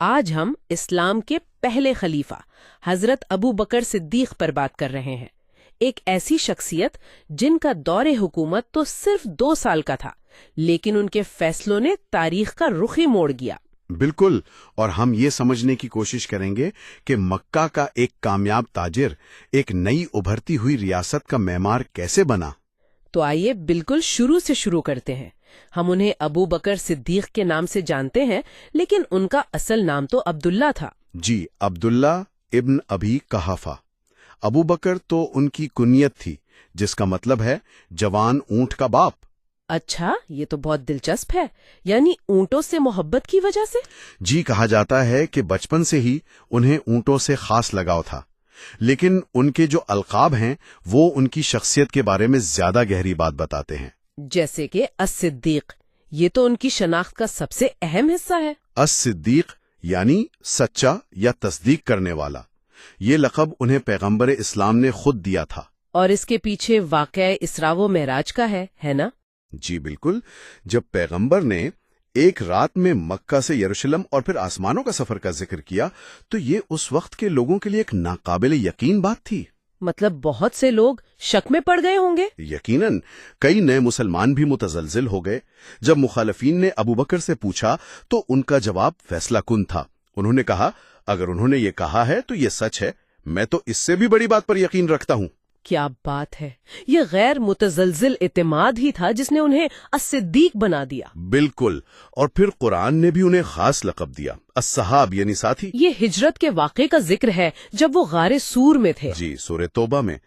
آج ہم اسلام کے پہلے خلیفہ حضرت ابو بکر صدیق پر بات کر رہے ہیں، ایک ایسی شخصیت جن کا دور حکومت تو صرف 2 سال کا تھا، لیکن ان کے فیصلوں نے تاریخ کا رخ ہی موڑ دیا۔ بالکل، اور ہم یہ سمجھنے کی کوشش کریں گے کہ مکہ کا ایک کامیاب تاجر ایک نئی ابھرتی ہوئی ریاست کا معمار کیسے بنا۔ تو آئیے بالکل شروع سے شروع کرتے ہیں۔ ہم انہیں ابو بکر صدیق کے نام سے جانتے ہیں، لیکن ان کا اصل نام تو عبداللہ تھا۔ جی، عبداللہ ابن ابی قحافہ۔ ابو بکر تو ان کی کنیت تھی، جس کا مطلب ہے جوان اونٹ کا باپ۔ اچھا، یہ تو بہت دلچسپ ہے، یعنی اونٹوں سے محبت کی وجہ سے؟ جی، کہا جاتا ہے کہ بچپن سے ہی انہیں اونٹوں سے خاص لگاؤ تھا، لیکن ان کے جو القاب ہیں وہ ان کی شخصیت کے بارے میں زیادہ گہری بات بتاتے ہیں۔ جیسے کہ الصدیق، یہ تو ان کی شناخت کا سب سے اہم حصہ ہے۔ الصدیق یعنی سچا یا تصدیق کرنے والا، یہ لقب انہیں پیغمبر اسلام نے خود دیا تھا۔ اور اس کے پیچھے واقعہ اسراء و معراج کا ہے نا؟ جی بالکل، جب پیغمبر نے ایک رات میں مکہ سے یروشلم اور پھر آسمانوں کا سفر کا ذکر کیا تو یہ اس وقت کے لوگوں کے لیے ایک ناقابل یقین بات تھی۔ مطلب بہت سے لوگ شک میں پڑ گئے ہوں گے۔ یقیناً کئی نئے مسلمان بھی متزلزل ہو گئے۔ جب مخالفین نے ابو بکر سے پوچھا تو ان کا جواب فیصلہ کن تھا۔ انہوں نے کہا، اگر انہوں نے یہ کہا ہے تو یہ سچ ہے، میں تو اس سے بھی بڑی بات پر یقین رکھتا ہوں۔ کیا بات ہے، یہ غیر متزلزل اعتماد ہی تھا جس نے انہیں الصدیق بنا دیا۔ بالکل، اور پھر قرآن نے بھی انہیں خاص لقب دیا، الصحاب یعنی ساتھی۔ یہ ہجرت کے واقعے کا ذکر ہے جب وہ غار سور میں تھے۔ جی، سورہ توبہ میں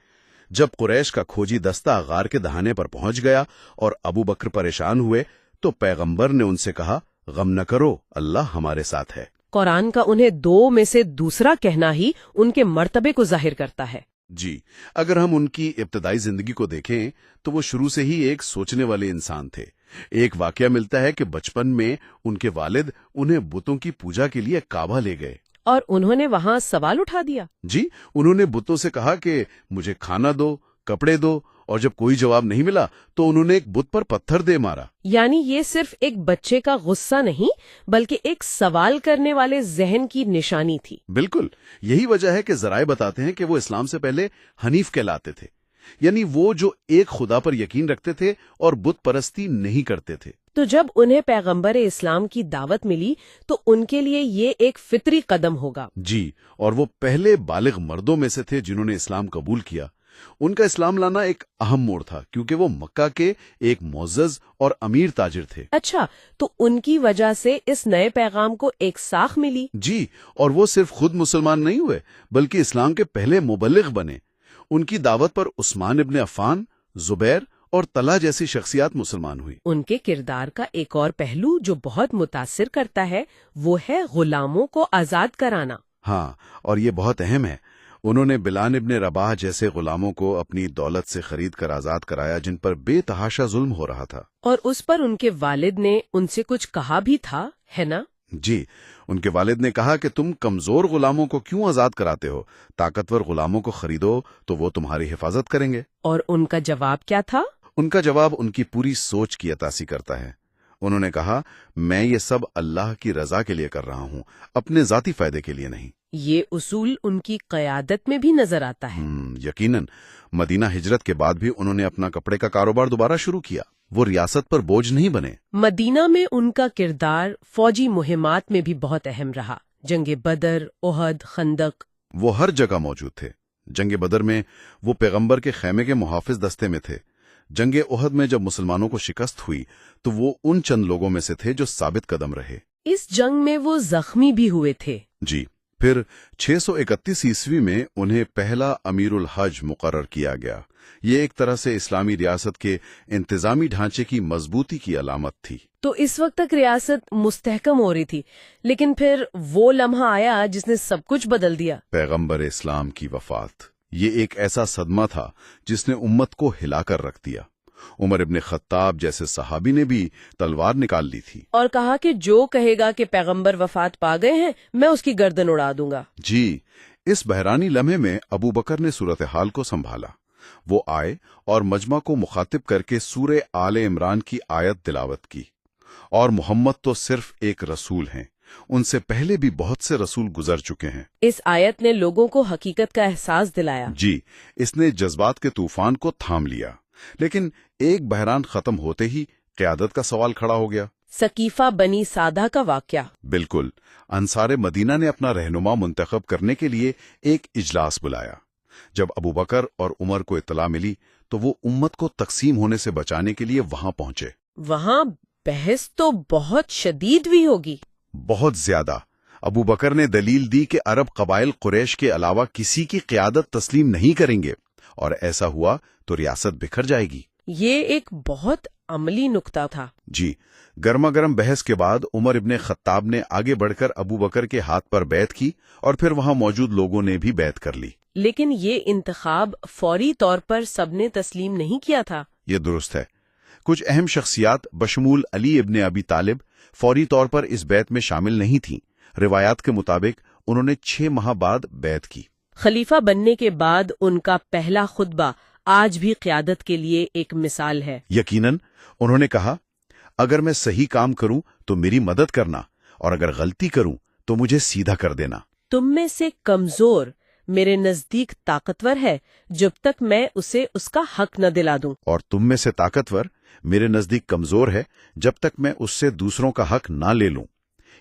جب قریش کا کھوجی دستہ غار کے دہانے پر پہنچ گیا اور ابو بکر پریشان ہوئے تو پیغمبر نے ان سے کہا، غم نہ کرو، اللہ ہمارے ساتھ ہے۔ قرآن کا انہیں 2 میں سے دوسرا کہنا ہی ان کے مرتبے کو ظاہر کرتا ہے۔ جی، اگر ہم ان کی ابتدائی زندگی کو دیکھیں تو وہ شروع سے ہی ایک سوچنے والے انسان تھے۔ ایک واقعہ ملتا ہے کہ بچپن میں ان کے والد انہیں بتوں کی پوجا کے لیے کعبہ لے گئے، اور انہوں نے وہاں سوال اٹھا دیا۔ جی، انہوں نے بتوں سے کہا کہ مجھے کھانا دو، کپڑے دو، اور جب کوئی جواب نہیں ملا تو انہوں نے ایک بت پر پتھر دے مارا۔ یعنی یہ صرف ایک بچے کا غصہ نہیں بلکہ ایک سوال کرنے والے ذہن کی نشانی تھی۔ بالکل، یہی وجہ ہے کہ ذرائع بتاتے ہیں کہ وہ اسلام سے پہلے حنیف کہلاتے تھے، یعنی وہ جو ایک خدا پر یقین رکھتے تھے اور بت پرستی نہیں کرتے تھے۔ تو جب انہیں پیغمبر اسلام کی دعوت ملی تو ان کے لیے یہ ایک فطری قدم ہوگا۔ جی، اور وہ پہلے بالغ مردوں میں سے تھے جنہوں نے اسلام قبول کیا۔ ان کا اسلام لانا ایک اہم موڑ تھا کیونکہ وہ مکہ کے ایک معزز اور امیر تاجر تھے۔ اچھا، تو ان کی وجہ سے اس نئے پیغام کو ایک ساخ ملی۔ جی، اور وہ صرف خود مسلمان نہیں ہوئے بلکہ اسلام کے پہلے مبلغ بنے۔ ان کی دعوت پر عثمان ابن عفان، زبیر اور طلحہ جیسی شخصیات مسلمان ہوئی۔ ان کے کردار کا ایک اور پہلو جو بہت متاثر کرتا ہے وہ ہے غلاموں کو آزاد کرانا۔ ہاں، اور یہ بہت اہم ہے۔ انہوں نے بلال ابن رباح جیسے غلاموں کو اپنی دولت سے خرید کر آزاد کرایا جن پر بے تحاشا ظلم ہو رہا تھا۔ اور اس پر ان کے والد نے ان سے کچھ کہا بھی تھا، ہے نا؟ جی، ان کے والد نے کہا کہ تم کمزور غلاموں کو کیوں آزاد کراتے ہو؟ طاقتور غلاموں کو خریدو تو وہ تمہاری حفاظت کریں گے۔ اور ان کا جواب کیا تھا؟ ان کا جواب ان کی پوری سوچ کی عکاسی کرتا ہے۔ انہوں نے کہا، میں یہ سب اللہ کی رضا کے لیے کر رہا ہوں، اپنے ذاتی فائدے کے لیے نہیں۔ یہ اصول ان کی قیادت میں بھی نظر آتا ہے۔ یقیناً، مدینہ ہجرت کے بعد بھی انہوں نے اپنا کپڑے کا کاروبار دوبارہ شروع کیا۔ وہ ریاست پر بوجھ نہیں بنے۔ مدینہ میں ان کا کردار فوجی مہمات میں بھی بہت اہم رہا۔ جنگ بدر، احد، خندق، وہ ہر جگہ موجود تھے۔ جنگ بدر میں وہ پیغمبر کے خیمے کے محافظ دستے میں تھے۔ جنگ احد میں جب مسلمانوں کو شکست ہوئی تو وہ ان چند لوگوں میں سے تھے جو ثابت قدم رہے۔ اس جنگ میں وہ زخمی بھی ہوئے تھے۔ جی، پھر 631 عیسوی میں انہیں پہلا امیر الحج مقرر کیا گیا۔ یہ ایک طرح سے اسلامی ریاست کے انتظامی ڈھانچے کی مضبوطی کی علامت تھی۔ تو اس وقت تک ریاست مستحکم ہو رہی تھی، لیکن پھر وہ لمحہ آیا جس نے سب کچھ بدل دیا۔ پیغمبر اسلام کی وفات۔ یہ ایک ایسا صدمہ تھا جس نے امت کو ہلا کر رکھ دیا۔ عمر ابن خطاب جیسے صحابی نے بھی تلوار نکال لی تھی اور کہا کہ جو کہے گا کہ پیغمبر وفات پا گئے ہیں میں اس کی گردن اڑا دوں گا۔ جی، اس بحرانی لمحے میں ابو بکر نے صورتحال کو سنبھالا۔ وہ آئے اور مجمع کو مخاطب کر کے سورہ آل عمران کی آیت تلاوت کی، اور محمد تو صرف ایک رسول ہیں، ان سے پہلے بھی بہت سے رسول گزر چکے ہیں۔ اس آیت نے لوگوں کو حقیقت کا احساس دلایا۔ جی، اس نے جذبات کے طوفان کو تھام لیا، لیکن ایک بحران ختم ہوتے ہی قیادت کا سوال کھڑا ہو گیا۔ سقیفہ بنی سادہ کا واقعہ۔ بالکل، انصار مدینہ نے اپنا رہنما منتخب کرنے کے لیے ایک اجلاس بلایا۔ جب ابو بکر اور عمر کو اطلاع ملی تو وہ امت کو تقسیم ہونے سے بچانے کے لیے وہاں پہنچے۔ وہاں بحث تو بہت شدید بھی ہوگی۔ بہت زیادہ۔ ابو بکر نے دلیل دی کہ عرب قبائل قریش کے علاوہ کسی کی قیادت تسلیم نہیں کریں گے، اور ایسا ہوا تو ریاست بکھر جائے گی۔ یہ ایک بہت عملی نکتہ تھا۔ جی، گرما گرم بحث کے بعد عمر ابن خطاب نے آگے بڑھ کر ابو بکر کے ہاتھ پر بیعت کی، اور پھر وہاں موجود لوگوں نے بھی بیعت کر لی۔ لیکن یہ انتخاب فوری طور پر سب نے تسلیم نہیں کیا تھا۔ یہ درست ہے۔ کچھ اہم شخصیات بشمول علی ابن ابی طالب فوری طور پر اس بیعت میں شامل نہیں تھیں۔ روایات کے مطابق انہوں نے 6 ماہ بعد بیعت کی۔ خلیفہ بننے کے بعد ان کا پہلا خطبہ آج بھی قیادت کے لیے ایک مثال ہے۔ یقیناً انہوں نے کہا، اگر میں صحیح کام کروں تو میری مدد کرنا، اور اگر غلطی کروں تو مجھے سیدھا کر دینا۔ تم میں سے کمزور میرے نزدیک طاقتور ہے جب تک میں اسے اس کا حق نہ دلا دوں، اور تم میں سے طاقتور میرے نزدیک کمزور ہے جب تک میں اس سے دوسروں کا حق نہ لے لوں۔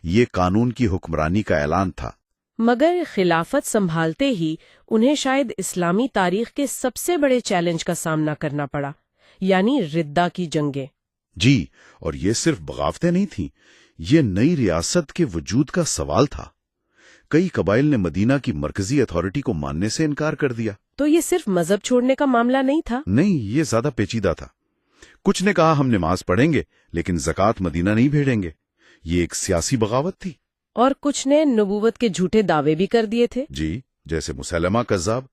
یہ قانون کی حکمرانی کا اعلان تھا۔ مگر خلافت سنبھالتے ہی انہیں شاید اسلامی تاریخ کے سب سے بڑے چیلنج کا سامنا کرنا پڑا، یعنی ردہ کی جنگیں۔ جی، اور یہ صرف بغاوتیں نہیں تھیں، یہ نئی ریاست کے وجود کا سوال تھا۔ کئی قبائل نے مدینہ کی مرکزی اتھارٹی کو ماننے سے انکار کر دیا۔ تو یہ صرف مذہب چھوڑنے کا معاملہ نہیں تھا۔ نہیں، یہ زیادہ پیچیدہ تھا۔ کچھ نے کہا ہم نماز پڑھیں گے لیکن زکوٰۃ مدینہ نہیں بھیجیں گے۔ یہ ایک سیاسی بغاوت تھی۔ اور کچھ نے نبوت کے جھوٹے دعوے بھی کر دیے تھے۔ جی، جیسے مسلمہ کذاب۔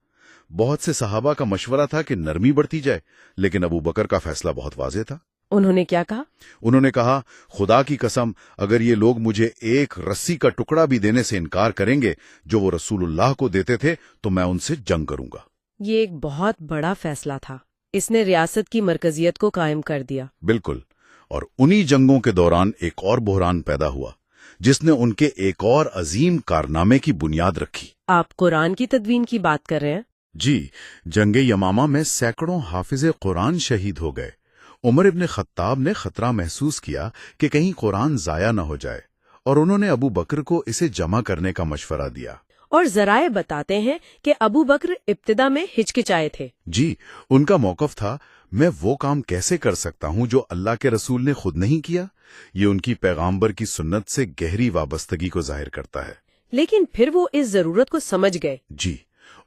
بہت سے صحابہ کا مشورہ تھا کہ نرمی بڑھتی جائے، لیکن ابو بکر کا فیصلہ بہت واضح تھا۔ انہوں نے کیا کہا؟ انہوں نے کہا، خدا کی قسم، اگر یہ لوگ مجھے ایک رسی کا ٹکڑا بھی دینے سے انکار کریں گے جو وہ رسول اللہ کو دیتے تھے تو میں ان سے جنگ کروں گا۔ یہ ایک بہت بڑا فیصلہ تھا۔ اس نے ریاست کی مرکزیت کو قائم کر دیا۔ بالکل، اور انہی جنگوں کے دوران ایک اور بحران پیدا ہوا جس نے ان کے ایک اور عظیم کارنامے کی بنیاد رکھی۔ آپ قرآن کی تدوین کی بات کر رہے ہیں؟ جی، جنگ یمامہ میں سینکڑوں حافظ قرآن شہید ہو گئے۔ عمر ابن خطاب نے خطرہ محسوس کیا کہ کہیں قرآن ضائع نہ ہو جائے، اور انہوں نے ابو بکر کو اسے جمع کرنے کا مشورہ دیا۔ اور ذرائع بتاتے ہیں کہ ابو بکر ابتدا میں ہچکچائے تھے۔ جی، ان کا موقف تھا، میں وہ کام کیسے کر سکتا ہوں جو اللہ کے رسول نے خود نہیں کیا؟ یہ ان کی پیغامبر کی سنت سے گہری وابستگی کو ظاہر کرتا ہے۔ لیکن پھر وہ اس ضرورت کو سمجھ گئے۔ جی،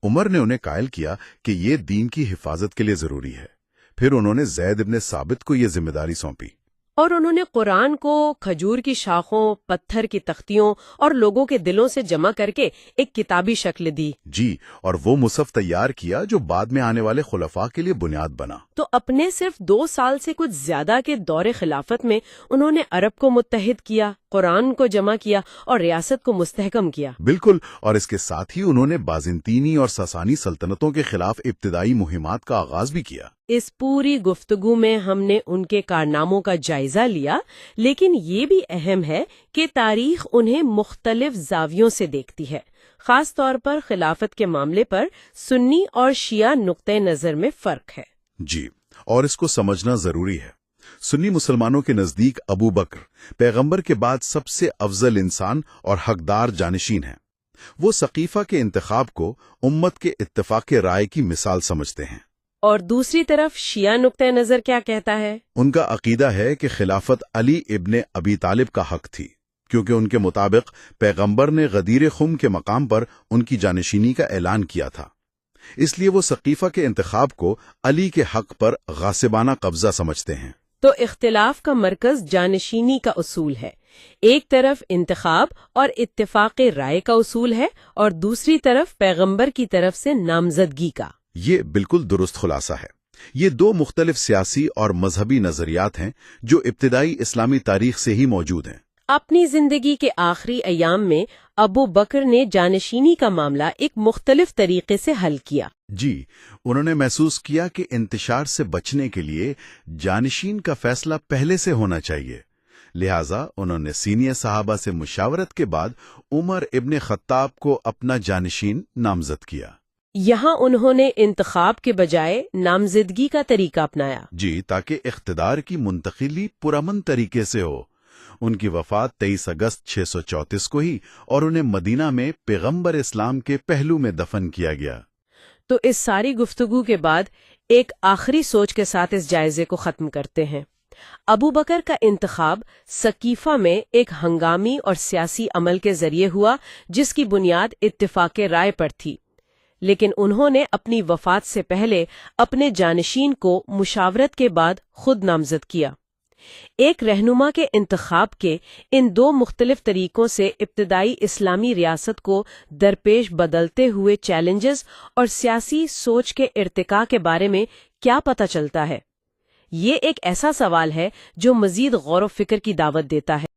عمر نے انہیں قائل کیا کہ یہ دین کی حفاظت کے لیے ضروری ہے۔ پھر انہوں نے زید ابن ثابت کو یہ ذمہ داری سونپی۔ اور انہوں نے قرآن کو کھجور کی شاخوں، پتھر کی تختیوں اور لوگوں کے دلوں سے جمع کر کے ایک کتابی شکل دی۔ جی، اور وہ مصحف تیار کیا جو بعد میں آنے والے خلفاء کے لیے بنیاد بنا۔ تو اپنے صرف 2 سال سے کچھ زیادہ کے دور خلافت میں انہوں نے عرب کو متحد کیا، قرآن کو جمع کیا اور ریاست کو مستحکم کیا۔ بالکل، اور اس کے ساتھ ہی انہوں نے بازنطینی اور ساسانی سلطنتوں کے خلاف ابتدائی مہمات کا آغاز بھی کیا۔ اس پوری گفتگو میں ہم نے ان کے کارناموں کا جائزہ لیا، لیکن یہ بھی اہم ہے کہ تاریخ انہیں مختلف زاویوں سے دیکھتی ہے۔ خاص طور پر خلافت کے معاملے پر سنی اور شیعہ نقطۂ نظر میں فرق ہے۔ جی، اور اس کو سمجھنا ضروری ہے۔ سنی مسلمانوں کے نزدیک ابو بکر پیغمبر کے بعد سب سے افضل انسان اور حقدار جانشین ہیں۔ وہ سقیفہ کے انتخاب کو امت کے اتفاق رائے کی مثال سمجھتے ہیں۔ اور دوسری طرف شیعہ نقطۂ نظر کیا کہتا ہے؟ ان کا عقیدہ ہے کہ خلافت علی ابن ابی طالب کا حق تھی، کیونکہ ان کے مطابق پیغمبر نے غدیر خم کے مقام پر ان کی جانشینی کا اعلان کیا تھا۔ اس لیے وہ سقیفہ کے انتخاب کو علی کے حق پر غاصبانہ قبضہ سمجھتے ہیں۔ تو اختلاف کا مرکز جانشینی کا اصول ہے۔ ایک طرف انتخاب اور اتفاق رائے کا اصول ہے، اور دوسری طرف پیغمبر کی طرف سے نامزدگی کا۔ یہ بالکل درست خلاصہ ہے۔ یہ 2 مختلف سیاسی اور مذہبی نظریات ہیں جو ابتدائی اسلامی تاریخ سے ہی موجود ہیں۔ اپنی زندگی کے آخری ایام میں ابو بکر نے جانشینی کا معاملہ ایک مختلف طریقے سے حل کیا۔ جی، انہوں نے محسوس کیا کہ انتشار سے بچنے کے لیے جانشین کا فیصلہ پہلے سے ہونا چاہیے، لہٰذا انہوں نے سینئر صحابہ سے مشاورت کے بعد عمر ابن خطاب کو اپنا جانشین نامزد کیا۔ یہاں انہوں نے انتخاب کے بجائے نامزدگی کا طریقہ اپنایا۔ جی، تاکہ اقتدار کی منتقلی پرامن طریقے سے ہو۔ ان کی وفات 23 اگست 634 کو ہی اور انہیں مدینہ میں پیغمبر اسلام کے پہلو میں دفن کیا گیا۔ تو اس ساری گفتگو کے بعد ایک آخری سوچ کے ساتھ اس جائزے کو ختم کرتے ہیں۔ ابو بکر کا انتخاب سقیفہ میں ایک ہنگامی اور سیاسی عمل کے ذریعے ہوا جس کی بنیاد اتفاق رائے پر تھی، لیکن انہوں نے اپنی وفات سے پہلے اپنے جانشین کو مشاورت کے بعد خود نامزد کیا۔ ایک رہنما کے انتخاب کے ان دو مختلف طریقوں سے ابتدائی اسلامی ریاست کو درپیش بدلتے ہوئے چیلنجز اور سیاسی سوچ کے ارتقاء کے بارے میں کیا پتہ چلتا ہے؟ یہ ایک ایسا سوال ہے جو مزید غور و فکر کی دعوت دیتا ہے۔